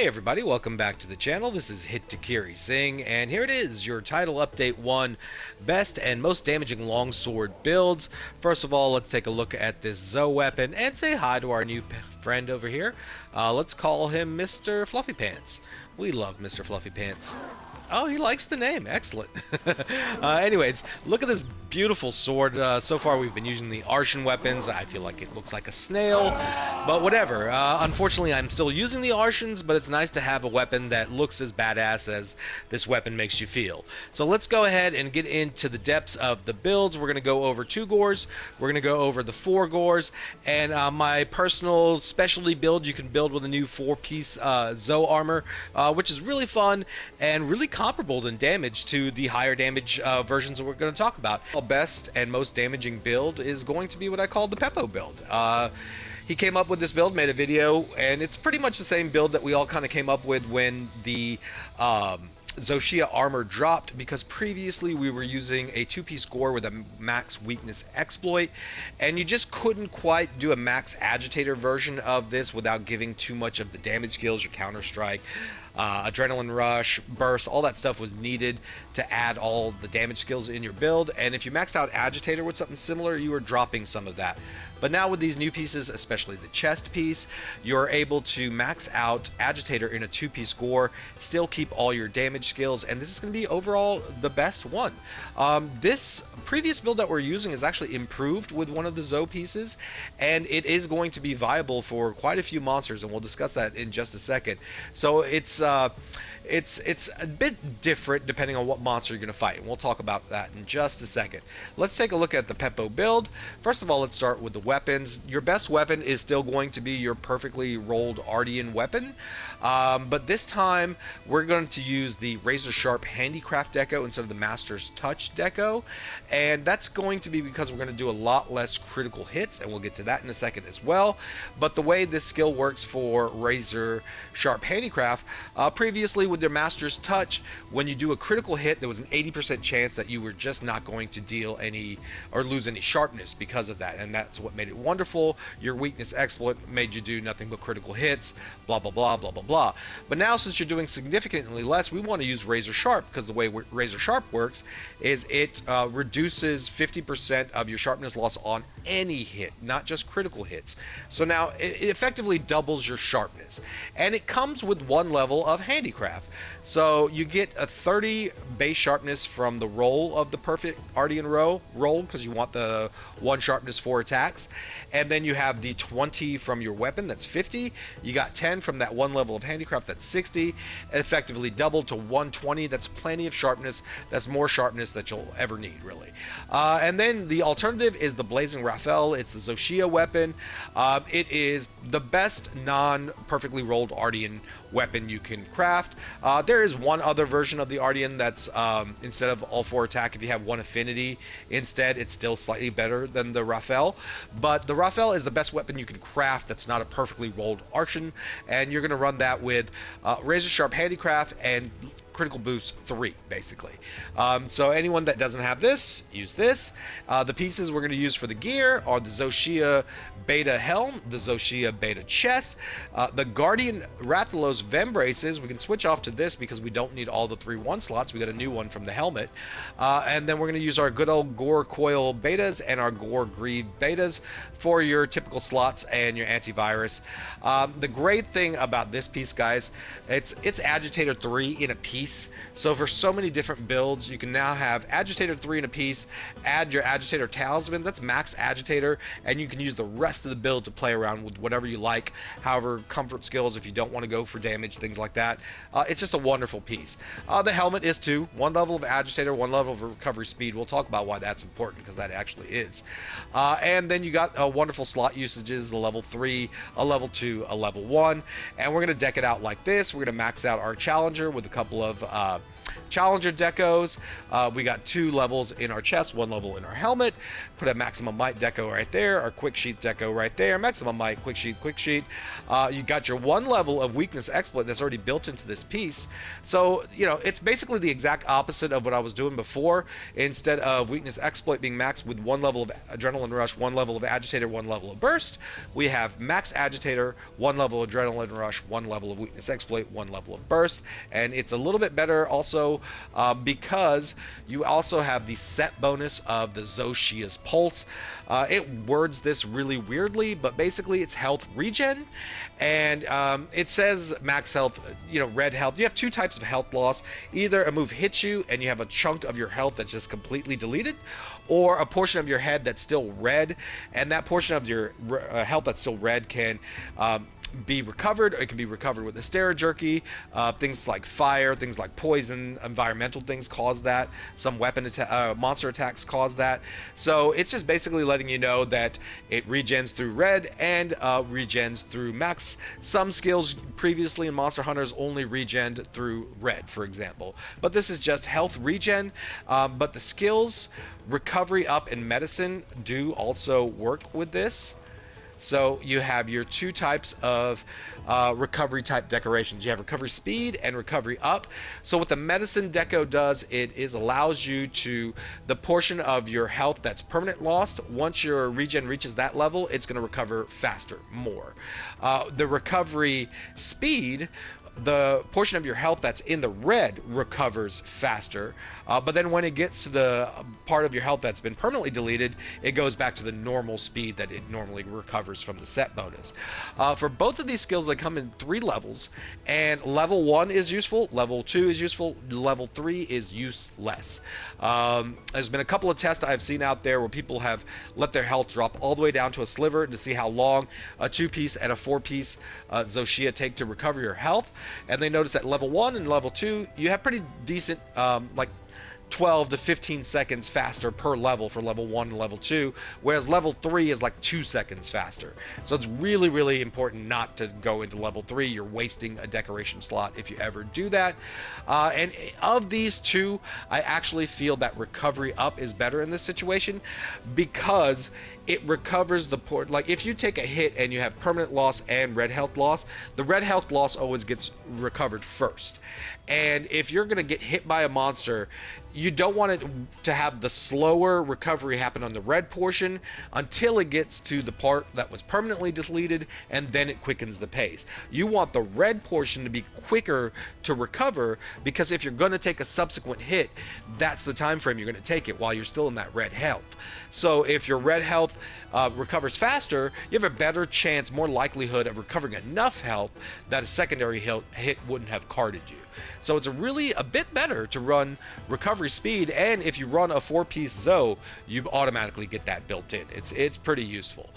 Hey everybody, welcome back to the channel. This is Hiten Singh, and here it is, your title update 1, best and most damaging longsword builds. First of all, let's take a look at this Zoh weapon and say hi to our new friend over here. Let's call him Mr. Fluffy Pants. We love Mr. Fluffy Pants. Oh, he likes the name. Excellent. Anyways, look at this beautiful sword. So far, we've been using the Arshan weapons. I feel like it looks like a snail, but whatever. Unfortunately, I'm still using the Arshans, but it's nice to have a weapon that looks as badass as this weapon makes you feel. So let's go ahead and get into the depths of the builds. We're going to go over 2 Gores. We're going to go over the 4 Gores, and my personal specialty build you can build with a new 4-piece Zoh armor, which is really fun and really comparable in damage to the higher damage versions that we're going to talk about. The best and most damaging build is going to be what I call the Peppo build. He came up with this build, made a video, and it's pretty much the same build that we all kind of came up with when the Zoshia armor dropped, because previously we were using a 2-piece Gore with a max weakness exploit, and you just couldn't quite do a max agitator version of this without giving too much of the damage skills, your counter strike, adrenaline rush, burst, all that stuff was needed to add all the damage skills in your build. And if you maxed out agitator with something similar, you were dropping some of that. But now with these new pieces, especially the chest piece, you're able to max out agitator in a 2-piece Gore, still keep all your damage skills, and this is going to be overall the best one. This previous build that we're using is actually improved with one of the Zoh pieces, and it is going to be viable for quite a few monsters, and we'll discuss that in just a second. So it's a bit different depending on what monster you're going to fight, and we'll talk about that in just a second. Let's take a look at the Peppo build. First of all, let's start with the weapons. Your best weapon is still going to be your perfectly rolled Ardian weapon, but this time we're going to use the Razor Sharp Handicraft deco instead of the Master's Touch deco, and that's going to be because we're going to do a lot less critical hits, and we'll get to that in a second as well. But the way this skill works for Razor Sharp Handicraft, previously with their Master's Touch, when you do a critical hit, there was an 80% chance that you were just not going to deal any or lose any sharpness because of that, and that's what made it wonderful. Your weakness exploit made you do nothing but critical hits, blah blah blah blah blah blah. But now, since you're doing significantly less, we want to use Razor Sharp, because the way Razor Sharp works is it reduces 50% of your sharpness loss on any hit, not just critical hits. So now it effectively doubles your sharpness, and it comes with 1 level of Handicraft. So you get a 30 base sharpness from the roll of the perfect Ardian roll, because you want the 1 sharpness 4 attacks, and then you have the 20 from your weapon, that's 50. You got 10 from that 1 level of Handicraft, that's 60. Effectively doubled to 120. That's plenty of sharpness. That's more sharpness that you'll ever need, really. And then the alternative is the Blazing Raphael. It's the Zoshia weapon. It is the best non-perfectly rolled Ardian weapon you can craft. There is one other version of the Ardian that's instead of all 4 attack, if you have 1 affinity instead, it's still slightly better than the Raphael. But the Raphael is the best weapon you can craft that's not a perfectly rolled Arshan, and you're going to run that with Razor Sharp Handicraft and critical boost 3, basically. So anyone that doesn't have this, use this. The pieces we're going to use for the gear are the Zoshia Beta Helm, the Zoshia Beta Chest, the Guardian Rathalos Vembraces. We can switch off to this because we don't need all the 3-1 slots. We got a new one from the helmet. And then we're going to use our good old Gore Coil Betas and our Gore Greed Betas for your typical slots and your antivirus. The great thing about this piece, guys, it's Agitator 3 in a piece. So for so many different builds, you can now have Agitator 3 in a piece, add your Agitator Talisman, that's max Agitator, and you can use the rest of the build to play around with whatever you like, however comfort skills, if you don't want to go for damage, things like that. It's just a wonderful piece. The helmet is 2, 1 level of Agitator, 1 level of recovery speed. We'll talk about why that's important, because that actually is. And then you got wonderful slot usages, a level 3, a level 2, a level 1, and we're going to deck it out like this. We're going to max out our Challenger with a couple of Challenger decos, we got 2 levels in our chest, 1 level in our helmet. Put a maximum might deco right there, our quick sheet deco right there, maximum might, quick sheet, quick sheet. You got your 1 level of weakness exploit that's already built into this piece. So, you know, it's basically the exact opposite of what I was doing before. Instead of weakness exploit being maxed with 1 level of adrenaline rush, 1 level of agitator, 1 level of burst, we have max agitator, 1 level of adrenaline rush, 1 level of weakness exploit, 1 level of burst. And it's a little bit better also because you also have the set bonus of the Zoshia's Pulse. It words this really weirdly, but basically it's health regen, and it says max health, you know, red health. You have 2 types of health loss. Either a move hits you and you have a chunk of your health that's just completely deleted, or a portion of your head that's still red, and that portion of your health that's still red can be recovered. It can be recovered with Astera Jerky. Things like fire, things like poison, environmental things cause that. Some weapon monster attacks cause that. So it's just basically letting you know that it regens through red and regens through max. Some skills previously in Monster Hunters only regened through red, for example. But this is just health regen. But the skills recovery up and medicine do also work with this. So you have your 2 types of recovery type decorations. You have recovery speed and recovery up. So what the medicine deco does, it allows you to, the portion of your health that's permanent lost, once your regen reaches that level, it's going to recover faster, more. The recovery speed, the portion of your health that's in the red recovers faster, but then when it gets to the part of your health that's been permanently deleted, it goes back to the normal speed that it normally recovers from the set bonus. For both of these skills, they come in 3 levels, and level 1 is useful, level 2 is useful, level 3 is useless. There's been a couple of tests I've seen out there where people have let their health drop all the way down to a sliver to see how long a 2-piece and a 4-piece Zoshia take to recover your health. And they notice at level 1 and level 2, you have pretty decent, like 12 to 15 seconds faster per level for level 1 and level 2, whereas level 3 is like 2 seconds faster. So it's really, really important not to go into level 3. You're wasting a decoration slot if you ever do that. And of these 2, I actually feel that recovery up is better in this situation because it recovers the port. Like if you take a hit and you have permanent loss and red health loss, the red health loss always gets recovered first. And if you're going to get hit by a monster, you don't want it to have the slower recovery happen on the red portion until it gets to the part that was permanently deleted, and then it quickens the pace. You want the red portion to be quicker to recover, because if you're going to take a subsequent hit, that's the time frame you're going to take it while you're still in that red health. So if your red health recovers faster, you have a better chance, more likelihood of recovering enough health that a secondary hit wouldn't have carded you. So it's really a bit better to run recovery speed, and if you run a 4-piece Zoh, you automatically get that built in. It's pretty useful.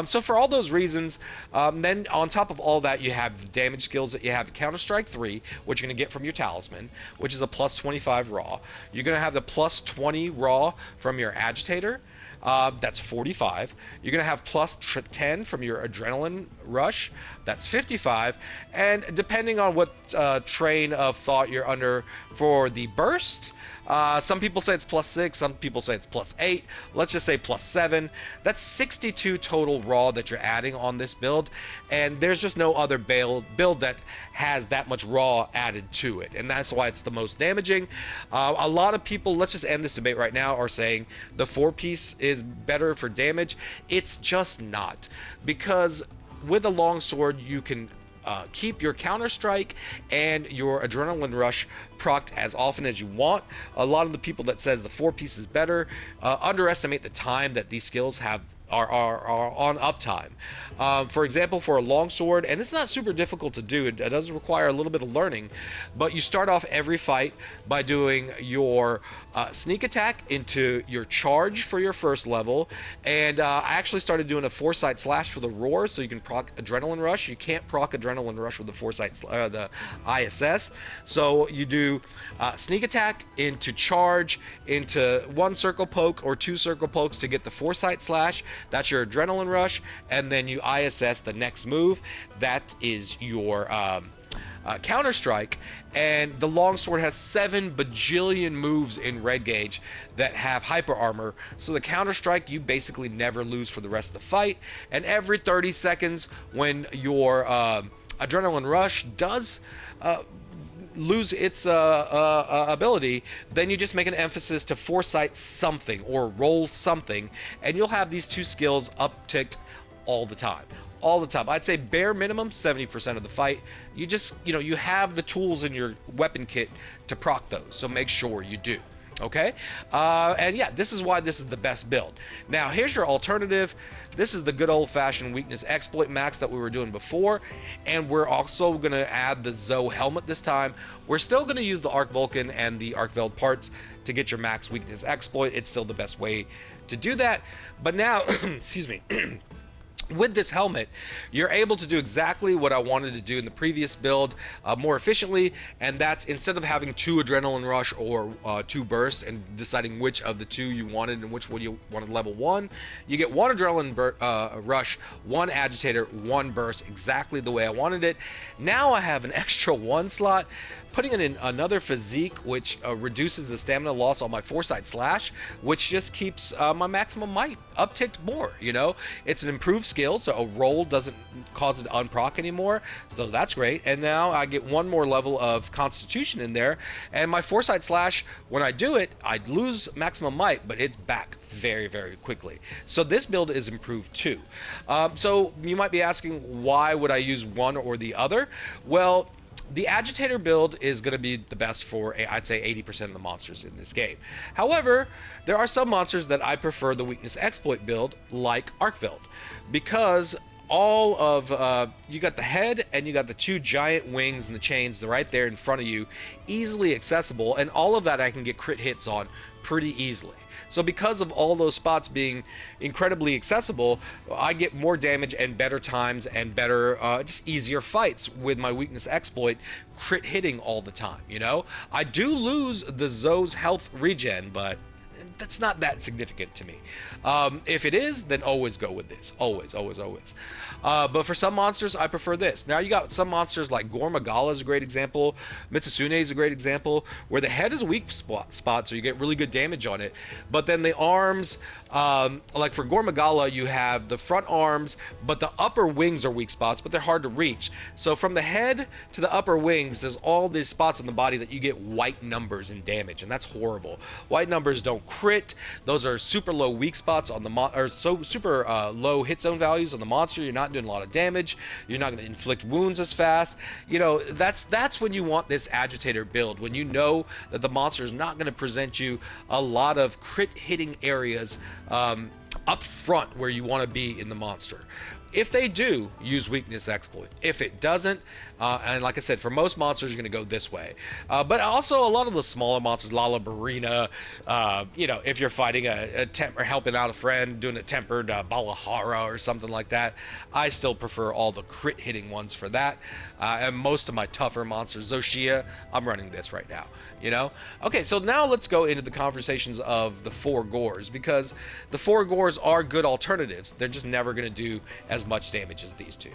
So for all those reasons, then on top of all that, you have damage skills that you have Counter Strike 3, which you're going to get from your Talisman, which is a plus 25 raw. You're going to have the plus 20 raw from your Agitator. That's 45. You're going to have plus 10 from your Adrenaline Rush. That's 55. And depending on what train of thought you're under for the burst, some people say it's plus 6, some people say it's plus 8. Let's just say plus 7. That's 62 total raw that you're adding on this build, and there's just no other build that has that much raw added to it, and that's why it's the most damaging. A lot of people, let's just end this debate right now, are saying the 4-piece is better for damage. It's just not, because with a longsword you can keep your Counter Strike and your Adrenaline Rush procced as often as you want. A lot of the people that says the 4-piece is better underestimate the time that these skills are on uptime. For example, for a longsword, and it's not super difficult to do, it does require a little bit of learning, but you start off every fight by doing your sneak attack into your charge for your first level, and I actually started doing a foresight slash for the roar, so you can proc Adrenaline Rush. You can't proc Adrenaline Rush with the foresight the ISS, so you do sneak attack into charge into 1 circle poke or 2 circle pokes to get the foresight slash. That's your Adrenaline Rush, and then you ISS the next move. That is your Counter Strike, and the Longsword has 7 bajillion moves in red gauge that have hyper armor. So the Counter Strike, you basically never lose for the rest of the fight. And every 30 seconds, when your Adrenaline Rush does lose its ability, then you just make an emphasis to foresight something or roll something, and you'll have these 2 skills upticked all the time. All the time. I'd say bare minimum 70% of the fight. You just, you have the tools in your weapon kit to proc those, so make sure you do. Okay, and yeah, this is why this is the best build. Now here's your alternative. This is the good old-fashioned weakness exploit max that we were doing before, and we're also going to add the Zoh helmet this time. We're still going to use the Arc Vulcan and the Arc Veld parts to get your max weakness exploit. It's still the best way to do that, but now excuse me, with this helmet, you're able to do exactly what I wanted to do in the previous build more efficiently, and that's instead of having 2 Adrenaline Rush or 2 Burst and deciding which of the 2 you wanted and which one you wanted level 1, you get 1 Adrenaline Rush, 1 Agitator, 1 Burst, exactly the way I wanted it. Now I have an extra 1 slot, putting it in another physique, which reduces the stamina loss on my Foresight Slash, which just keeps my maximum might upticked more. It's an improved skill, so a roll doesn't cause it to unproc anymore, so that's great. And now I get 1 more level of Constitution in there, and my Foresight Slash, when I do it, I lose maximum might, but it's back very, very quickly. So this build is improved too. So you might be asking, why would I use one or the other? Well, the Agitator build is going to be the best for, I'd say, 80% of the monsters in this game. However, there are some monsters that I prefer the Weakness Exploit build, like Arc Veld, because all of, you got the head and you got the 2 giant wings and the chains right there in front of you, easily accessible, and all of that I can get crit hits on pretty easily. So because of all those spots being incredibly accessible, I get more damage and better times and better, just easier fights with my weakness exploit crit hitting all the time, I do lose the Zoh's health regen, but that's not that significant to me. If it is, then always go with this. Always, always, always. But for some monsters, I prefer this. Now, you got some monsters like Gore is a great example. Mitsusune is a great example, where the head is a weak spot, so you get really good damage on it. But then the arms, like for Gore, you have the front arms, but the upper wings are weak spots, but they're hard to reach. So from the head to the upper wings, there's all these spots on the body that you get white numbers in damage, and that's horrible. White numbers don't crit. Those are super low weak spots on the super low hit zone values on the monster. You're not doing a lot of damage. You're not going to inflict wounds as fast. That's when you want this Agitator build, when you know that the monster is not going to present you a lot of crit hitting areas up front where you want to be in the monster. If they do, use weakness exploit. If it doesn't, and like I said, for most monsters, you're going to go this way. But also a lot of the smaller monsters, Lalabarina, if you're fighting a temp or helping out a friend, doing a tempered Balahara or something like that, I still prefer all the crit hitting ones for that. And most of my tougher monsters, Zoshia, I'm running this right now. Okay, so now let's go into the conversations of the 4 Gores, because the 4 Gores are good alternatives. They're just never going to do as much damage as these 2.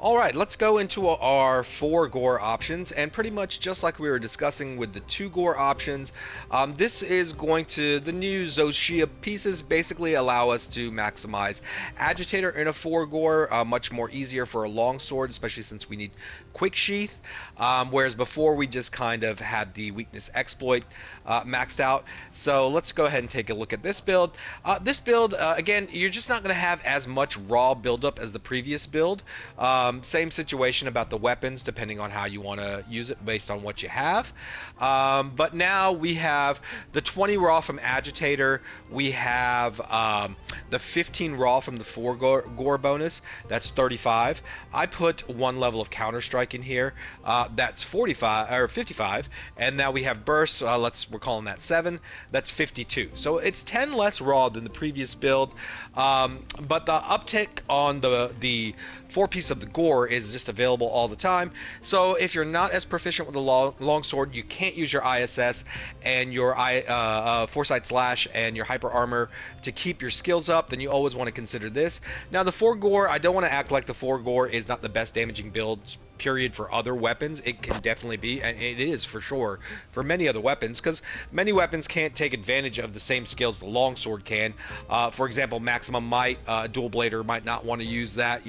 Alright, let's go into our 4 Gore options, and pretty much just like we were discussing with the 2 Gore options, this is going to, the new Zoshia pieces basically allow us to maximize Agitator in a 4 Gore, much more easier for a Longsword, especially since we need Quick Sheath, whereas before we just kind of had the Weakness Exploit maxed out. So let's go ahead and take a look at this build. Again, you're just not going to have as much raw buildup as the previous build. Same situation about the weapons, depending on how you want to use it based on what you have. But now we have the 20 raw from Agitator. We have the 15 raw from the 4 Gore bonus. That's 35. I put 1 level of Counter Strike in here. That's 45 or 55. And now we have Burst. We're calling that 7. That's 52. So it's 10 less raw than the previous build. But the uptick on the 4-piece of the Gore is just available all the time. So if you're not as proficient with the Longsword, you can't use your ISS and your Foresight Slash and your Hyper Armor to keep your skills up, then you always want to consider this. Now the 4 Gore, I don't want to act like the 4 Gore is not the best damaging build period for other weapons, it can definitely be, and it is for sure for many other weapons, because many weapons can't take advantage of the same skills the longsword can. For example, maximum might, dual blader might not want to use that.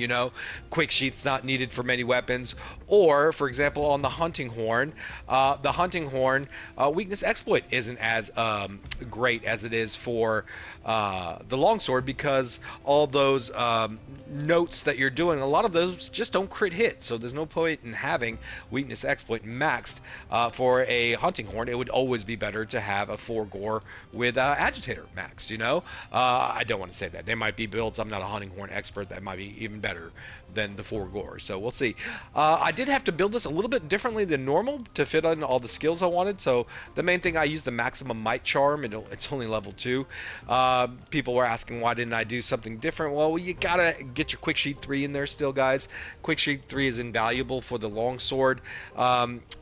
Quick sheath's not needed for many weapons. Or, for example, on the hunting horn, weakness exploit isn't as great as it is for the longsword, because all those notes that you're doing, a lot of those just don't crit hit. So there's no point in having weakness exploit maxed for a hunting horn. It would always be better to have a 4 Gore with agitator maxed. I don't want to say that. There might be builds, I'm not a hunting horn expert, that might be even better than the 4 Gore. So we'll see. I did have to build this a little bit differently than normal to fit on all the skills I wanted. So the main thing, I used the maximum might charm. It's only level 2. People were asking why didn't I do something different. Well, you gotta get your quick sheet 3 in there still, guys. Quick sheet 3 is invaluable for the longsword,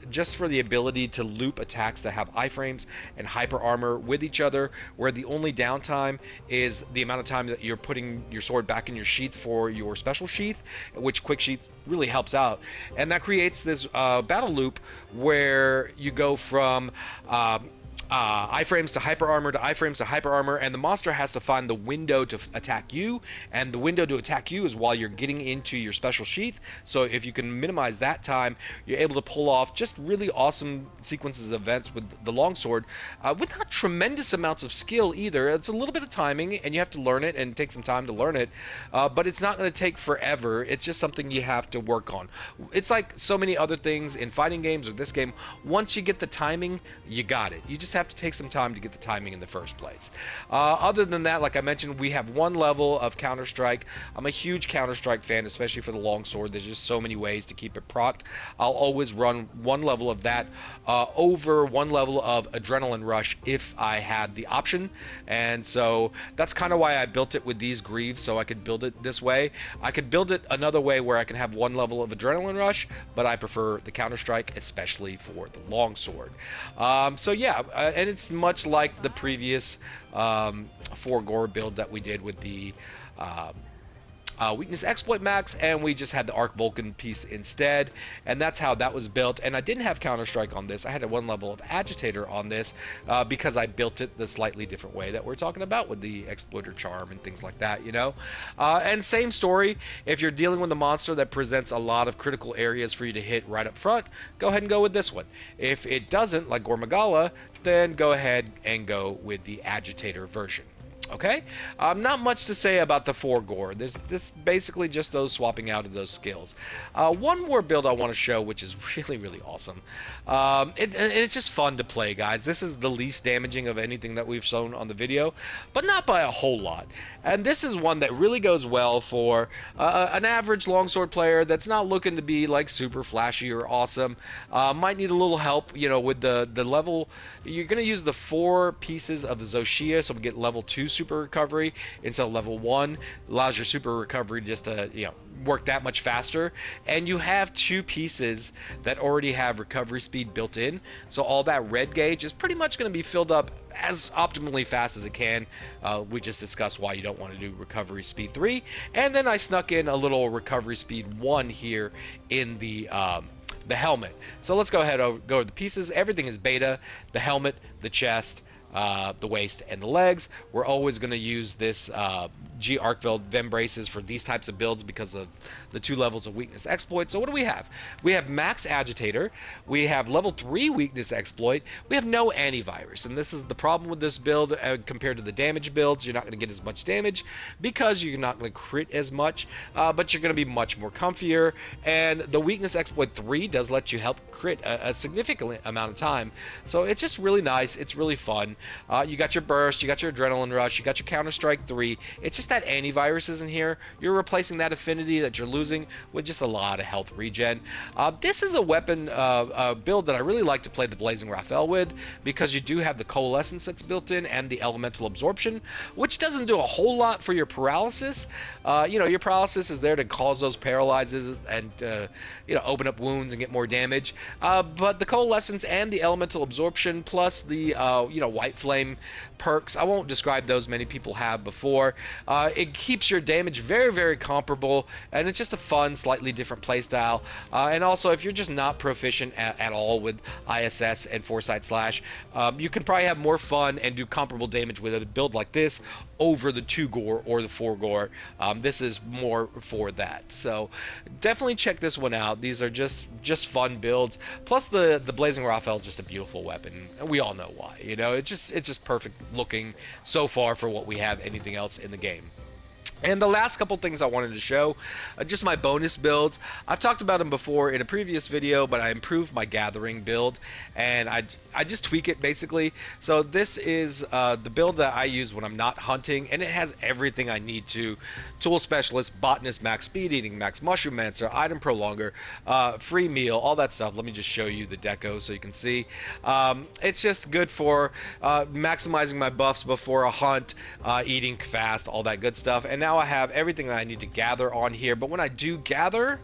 just for the ability to loop attacks that have iframes and hyper armor with each other, where the only downtime is the amount of time that you're putting your sword back in your sheath for your special sheath, which quick sheath really helps out. And that creates this battle loop where you go from iframes to hyper armor to iframes to hyper armor, and the monster has to find the window to attack you, and the window to attack you is while you're getting into your special sheath. So if you can minimize that time, you're able to pull off just really awesome sequences of events with the longsword, with not tremendous amounts of skill either. It's a little bit of timing, and you have to learn it and take some time to learn it, but it's not going to take forever. It's just something you have to work on. It's like so many other things in fighting games or this game. Once you get the timing, you got it. You just have to take some time to get the timing in the first place. Other than that, like I mentioned, we have one level of Counter-Strike. I'm a huge Counter-Strike fan, especially for the longsword. There's just so many ways to keep it procced. I'll always run one level of that over one level of Adrenaline Rush if I had the option, and so that's kind of why I built it with these greaves, so I could build it this way. I could build it another way where I can have one level of Adrenaline Rush, but I prefer the Counter-Strike, especially for the longsword. So yeah, and it's much like the previous 4 Gore build that we did with the weakness exploit max, and we just had the Arc Vulcan piece instead, and that's how that was built. And I didn't have Counter-Strike on this. I had a one level of agitator on this because I built it the slightly different way that we're talking about with the exploiter charm and things like that, and same story. If you're dealing with a monster that presents a lot of critical areas for you to hit right up front, go ahead and go with this one. If it doesn't, like Gore Magala, then go ahead and go with the agitator version. Okay, not much to say about the 4 Gore. This basically just those swapping out of those skills. One more build I want to show, which is really, really awesome. It's just fun to play, guys. This is the least damaging of anything that we've shown on the video, but not by a whole lot. And this is one that really goes well for an average longsword player that's not looking to be like super flashy or awesome. Might need a little help, with the level. You're going to use the 4 pieces of the Zoshia, so we get level 2 super recovery instead of level 1. Allows your super recovery just to work that much faster, and you have 2 pieces that already have recovery speed built in, so all that red gauge is pretty much going to be filled up as optimally fast as it can. We just discussed why you don't want to do recovery speed 3, and then I snuck in a little recovery speed 1 here in the helmet. So let's go ahead and go to the pieces. Everything is beta: the helmet, the chest, the waist, and the legs. We're always going to use this G Arcveld Vem braces for these types of builds because of the 2 levels of weakness exploit. So what do we have? We have max agitator, we have level 3 weakness exploit, we have no antivirus, and this is the problem with this build compared to the damage builds. You're not going to get as much damage because you're not going to crit as much, but you're going to be much more comfier, and the weakness exploit 3 does let you help crit a significant amount of time. So it's just really nice, it's really fun. You got your burst, you got your adrenaline rush, you got your Counter-Strike 3. It's just that antivirus isn't here. You're replacing that affinity that you're losing with just a lot of health regen. This is a weapon build that I really like to play the Blazing Raphael with, because you do have the coalescence that's built in and the elemental absorption, which doesn't do a whole lot for your paralysis. Your paralysis is there to cause those paralyzes and open up wounds and get more damage. But the coalescence and the elemental absorption plus the white Night Flame perks. I won't describe those, many people have before. It keeps your damage very, very comparable, and it's just a fun, slightly different playstyle. And also, if you're just not proficient at all with ISS and Foresight Slash, you can probably have more fun and do comparable damage with a build like this over the 2 Gore or the 4 Gore. This is more for that. So definitely check this one out. These are just fun builds. Plus the Blazing Raphael is just a beautiful weapon, and we all know why. You know, it's just perfect looking so far for what we have anything else in the game. And the last couple things I wanted to show, just my bonus builds. I've talked about them before in a previous video, but I improved my gathering build, and I just tweak it basically. So this is the build that I use when I'm not hunting, and it has everything I need to. Tool Specialist, Botanist, Max Speed Eating, Max Mushroom Mancer, Item Prolonger, Free Meal, all that stuff. Let me just show you the deco so you can see. It's just good for maximizing my buffs before a hunt, eating fast, all that good stuff. And now I have everything that I need to gather on here, but when I do gather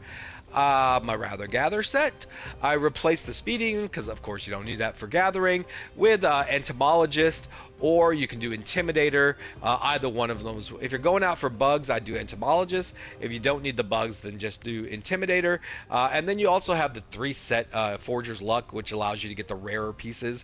my Rather Gather set, I replace the speeding, because of course you don't need that for gathering, with Entomologist, or you can do Intimidator, either one of those. If you're going out for bugs, I do Entomologist. If you don't need the bugs, then just do Intimidator. And then you also have the 3-set Forger's Luck, which allows you to get the rarer pieces,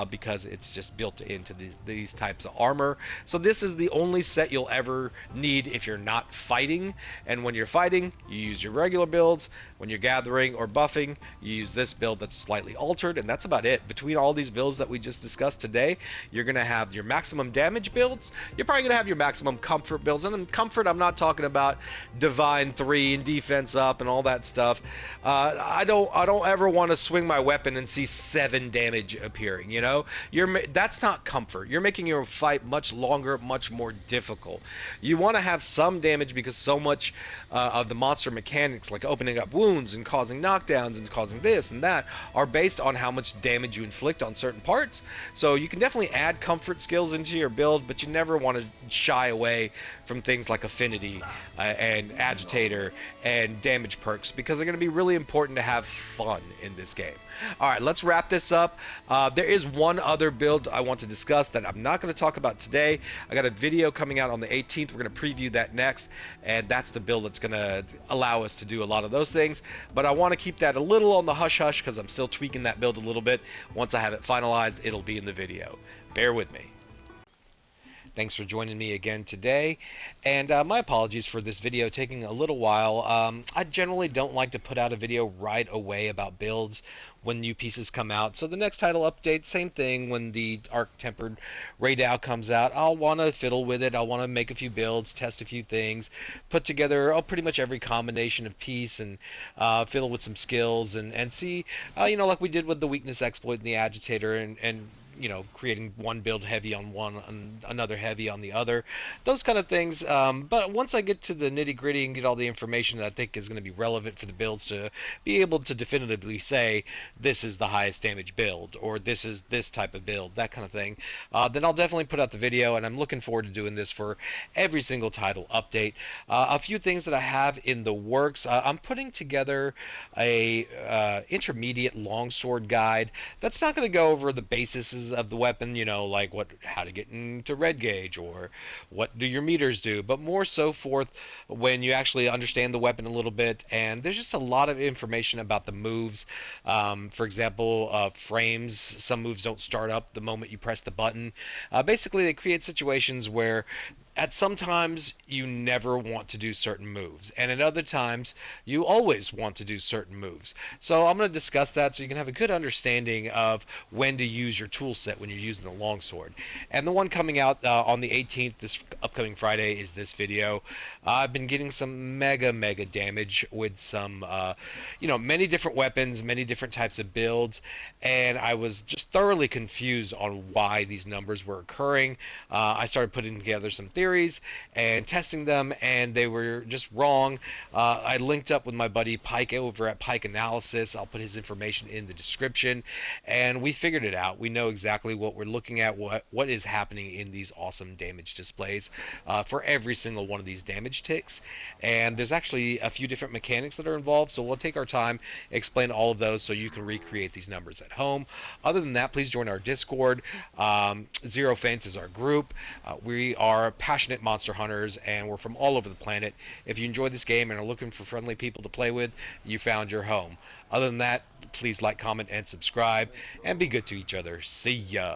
because it's just built into these types of armor. So this is the only set you'll ever need if you're not fighting. And when you're fighting, you use your regular builds. When you're gathering or buffing, you use this build that's slightly altered, and that's about it. Between all these builds that we just discussed today, you're going to have your maximum damage builds. You're probably going to have your maximum comfort builds. And then comfort, I'm not talking about Divine 3 and defense up and all that stuff. I don't ever want to swing my weapon and see 7 damage appearing, you know? That's not comfort. You're making your fight much longer, much more difficult. You want to have some damage because so much of the monster mechanics, like opening up wounds and causing knockdowns and causing this and that, are based on how much damage you inflict on certain parts. So you can definitely add comfort skills into your build, but you never want to shy away from things like Affinity and Agitator and damage perks, because they're going to be really important to have fun in this game. All right, let's wrap this up. There is one other build I want to discuss that I'm not going to talk about today. I got a video coming out on the 18th. We're going to preview that next, and that's the build that's going to allow us to do a lot of those things. But I want to keep that a little on the hush-hush because I'm still tweaking that build a little bit. Once I have it finalized, it'll be in the video. Bear with me. Thanks for joining me again today, and my apologies for this video taking a little while. I generally don't like to put out a video right away about builds when new pieces come out. So the next title update, same thing. When the Arc Tempered Raydao comes out, I'll want to fiddle with it. I'll want to make a few builds, test a few things, put together pretty much every combination of piece, and fiddle with some skills and see, you know, like we did with the weakness exploit and the agitator, and you know, creating one build heavy on one and another heavy on the other, those kind of things. But once I get to the nitty gritty and get all the information that I think is going to be relevant for the builds to be able to definitively say this is the highest damage build or this is this type of build, that kind of thing, then I'll definitely put out the video, and I'm looking forward to doing this for every single title update. A few things that I have in the works. I'm putting together a intermediate longsword guide that's not going to go over the bases of the weapon, you know, like how to get into red gauge or what do your meters do, but more so forth when you actually understand the weapon a little bit. And there's just a lot of information about the moves. For example, frames, some moves don't start up the moment you press the button. Basically, they create situations where at some times you never want to do certain moves, and at other times you always want to do certain moves. So I'm going to discuss that so you can have a good understanding of when to use your tool set when you're using the longsword. And the one coming out on the 18th, this upcoming Friday, is this video. I've been getting some mega damage with some you know, many different weapons, many different types of builds, and I was just thoroughly confused on why these numbers were occurring. I started putting together some theories theories and testing them, and they were just wrong. I linked up with my buddy Pike over at Pike Analysis. I'll put his information in the description, and we figured it out. We know exactly what we're looking at, what is happening in these awesome damage displays for every single one of these damage ticks. And there's actually a few different mechanics that are involved, so we'll take our time, explain all of those so you can recreate these numbers at home. Other than that, please join our Discord. Zero Fence is our group. We are passionate monster hunters, and we're from all over the planet. If you enjoy this game and are looking for friendly people to play with, you found your home. Other than that, please like, comment, and subscribe, and be good to each other. See ya!